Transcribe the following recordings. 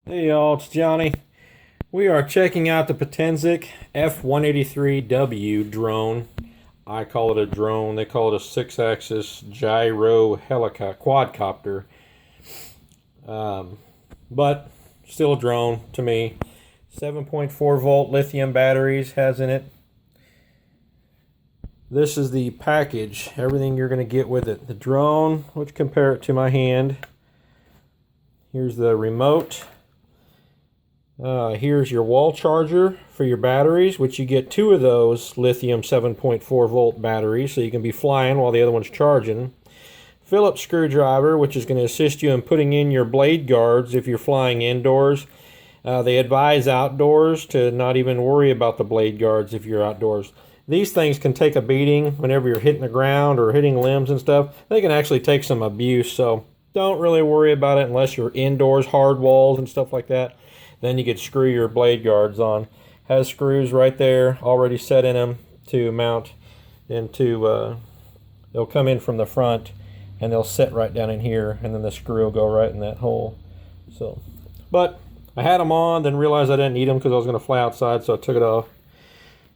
Hey y'all, it's Johnny. We are checking out the Potensic F183W drone. I call it a drone. They call it a six-axis gyro helicopter quadcopter. But still a drone to me. 7.4 volt lithium batteries has in it. This is the package, everything you're going to get with it. The drone, let's compare it to my hand. Here's the remote. Here's your wall charger for your batteries, which you get two of those lithium 7.4 volt batteries, so you can be flying while the other one's charging. Phillips screwdriver, which is going to assist you in putting in your blade guards if you're flying indoors. They advise outdoors to not even worry about the blade guards if you're outdoors. These things can take a beating whenever you're hitting the ground or hitting limbs and stuff. They can actually take some abuse, so don't really worry about it unless you're indoors, hard walls and stuff like that. Then you could screw your blade guards on. Has screws right there already set in them to mount into, they'll come in from the front and they'll sit right down in here, and then the screw will go right in that hole. So, but I had them on, then realized I didn't need them because I was going to fly outside, so I took it off.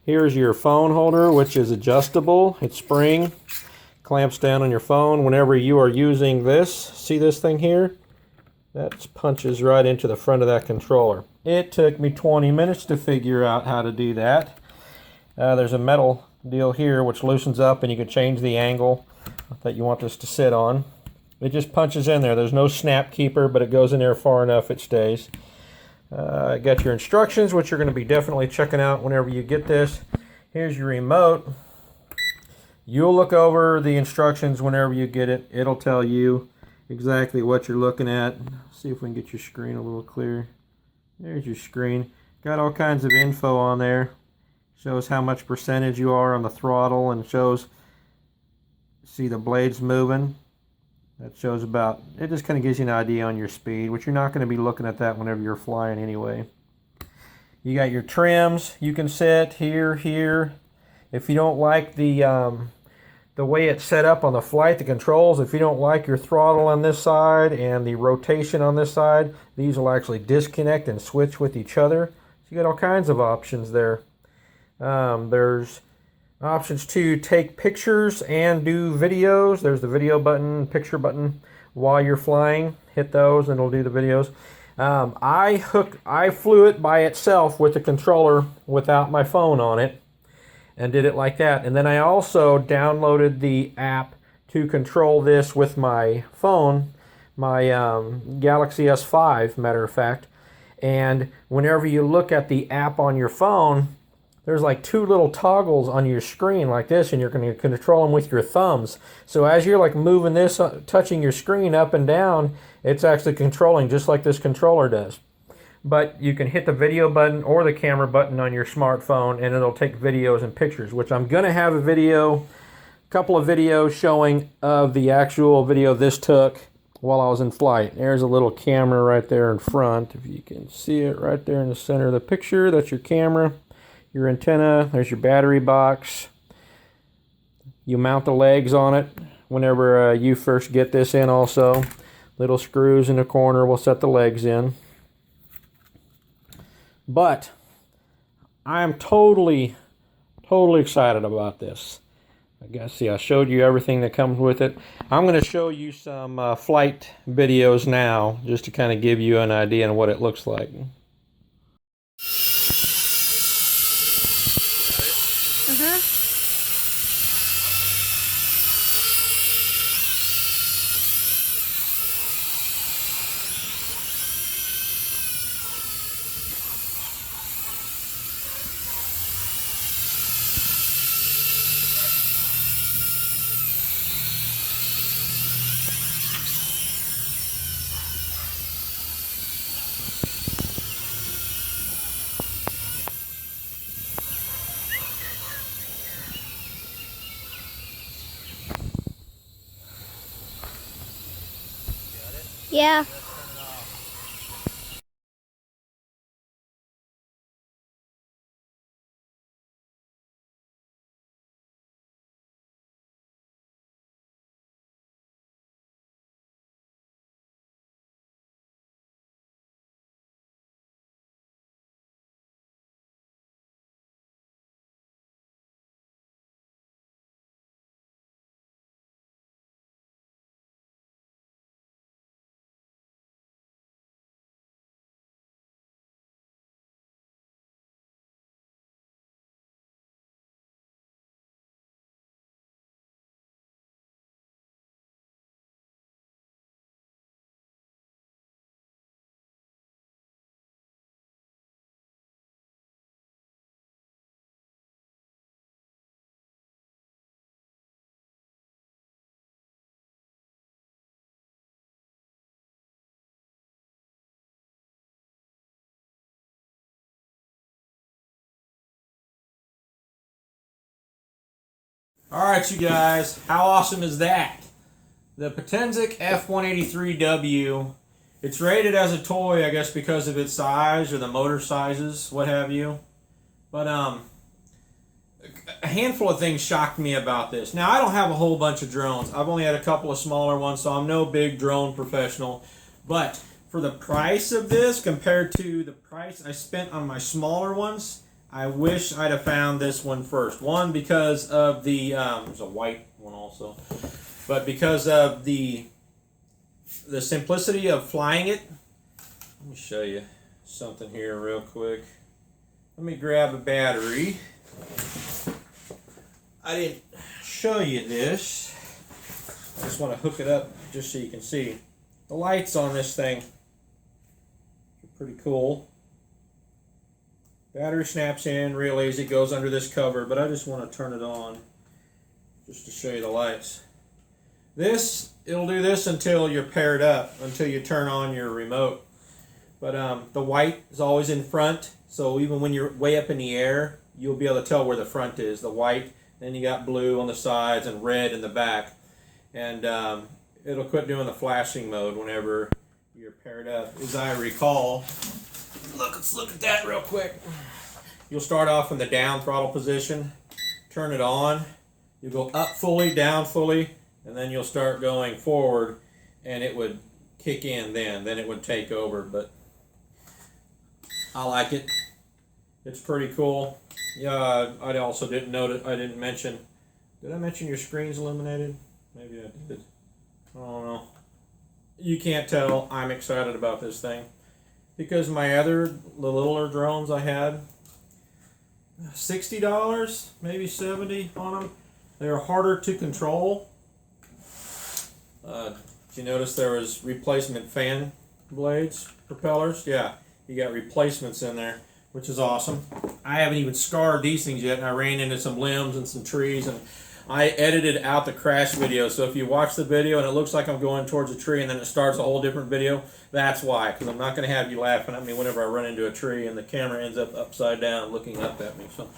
Here's your phone holder, which is adjustable. It's spring, clamps down on your phone whenever you are using this. See this thing here? That punches right into the front of that controller. It took me 20 minutes to figure out how to do that. There's a metal deal here which loosens up and you can change the angle that you want this to sit on. It just punches in there. There's no snap keeper, but it goes in there far enough it stays. Got your instructions, which you're going to be definitely checking out whenever you get this. Here's your remote. You'll look over the instructions whenever you get it. It'll tell you exactly what you're looking at. See if we can get your screen a little clear. There's your screen. Got all kinds of info on there. Shows how much percentage you are on the throttle, and shows, see the blades moving. That shows about, it just kind of gives you an idea on your speed, which you're not going to be looking at that whenever you're flying anyway. You got your trims you can set here, here. If you don't like the way it's set up on the flight, the controls, if you don't like your throttle on this side and the rotation on this side, these will actually disconnect and switch with each other. So you got all kinds of options there. There's options to take pictures and do videos. There's the video button, picture button while you're flying. Hit those and it'll do the videos. I flew it by itself with the controller without my phone on it, and did it like that. And then I also downloaded the app to control this with my phone, my Galaxy S5, matter of fact. And whenever you look at the app on your phone, there's like two little toggles on your screen like this, and you're going to control them with your thumbs. So as you're like moving this, touching your screen up and down, it's actually controlling just like this controller does. But you can hit the video button or the camera button on your smartphone, and it'll take videos and pictures, which I'm going to have a couple of videos showing of the actual video this took while I was in flight. There's a little camera right there in front. If you can see it right there in the center of the picture, that's your camera. Your antenna, there's your battery box. You mount the legs on it whenever you first get this in also. Little screws in the corner will set the legs in. But I'm totally excited about this. I guess, see, I showed you everything that comes with it. I'm going to show you some flight videos now, just to kind of give you an idea on what it looks like. Yeah. All right, you guys, how awesome is that? The Potensic F183W. It's rated as a toy, I guess, because of its size or the motor sizes, what have you. But a handful of things shocked me about this. Now, I don't have a whole bunch of drones. I've only had a couple of smaller ones, so I'm no big drone professional. But for the price of this compared to the price I spent on my smaller ones, I wish I'd have found this one first. One, because of the, there's a white one also, but because of the simplicity of flying it. Let me show you something here real quick. Let me grab a battery. I didn't show you this. I just want to hook it up just so you can see. The lights on this thing are pretty cool. Battery snaps in real easy, goes under this cover, but I just want to turn it on just to show you the lights. It'll do this until you're paired up, until you turn on your remote. But the white is always in front, so even when you're way up in the air, you'll be able to tell where the front is, the white. Then you got blue on the sides and red in the back. And it'll quit doing the flashing mode whenever you're paired up. As I recall, let's look at that real quick. You'll start off in the down throttle position, turn it on, you'll go up fully, down fully, and then you'll start going forward, and it would kick in then it would take over. But I like it. It's pretty cool. Yeah, I also didn't notice, did I mention your screen's illuminated? Maybe I did. I don't know. You can't tell I'm excited about this thing, because the littler drones I had, $60, maybe $70 on them. They're harder to control. Did you notice there was replacement fan blades, propellers? Yeah, you got replacements in there, which is awesome. I haven't even scarred these things yet, and I ran into some limbs and some trees, and I edited out the crash video. So if you watch the video and it looks like I'm going towards a tree and then it starts a whole different video, that's why, because I'm not going to have you laughing at me whenever I run into a tree and the camera ends up upside down looking up at me. So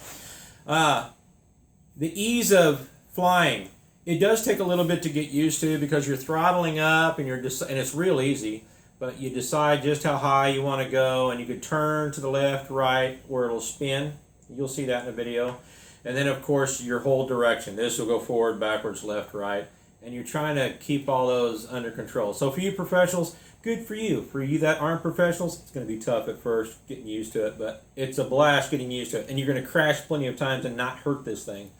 the ease of flying, it does take a little bit to get used to, because you're throttling up and it's real easy, but you decide just how high you want to go, and you could turn to the left, right, where it'll spin. You'll see that in the video. And then, of course, your whole direction. This will go forward, backwards, left, right. And you're trying to keep all those under control. So for you professionals, good for you. For you that aren't professionals, it's going to be tough at first getting used to it. But it's a blast getting used to it. And you're going to crash plenty of times and not hurt this thing.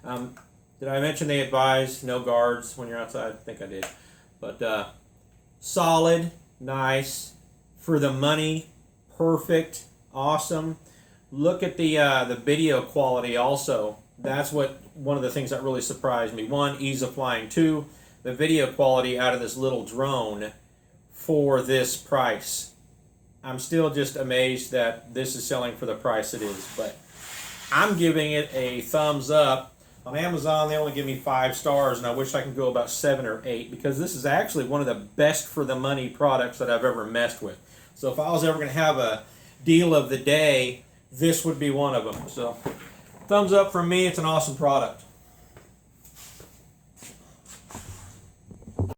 Did I mention they advise no guards when you're outside? I think I did. But solid, nice. For the money, perfect, awesome. Look at the video quality also. That's one of the things that really surprised me. One, ease of flying. Two, the video quality out of this little drone for this price. I'm still just amazed that this is selling for the price it is. But I'm giving it a thumbs up. On Amazon, they only give me 5 stars, and I wish I could go about 7 or 8, because this is actually one of the best for the money products that I've ever messed with. So if I was ever going to have a deal of the day, this would be one of them. So thumbs up from me. It's an awesome product.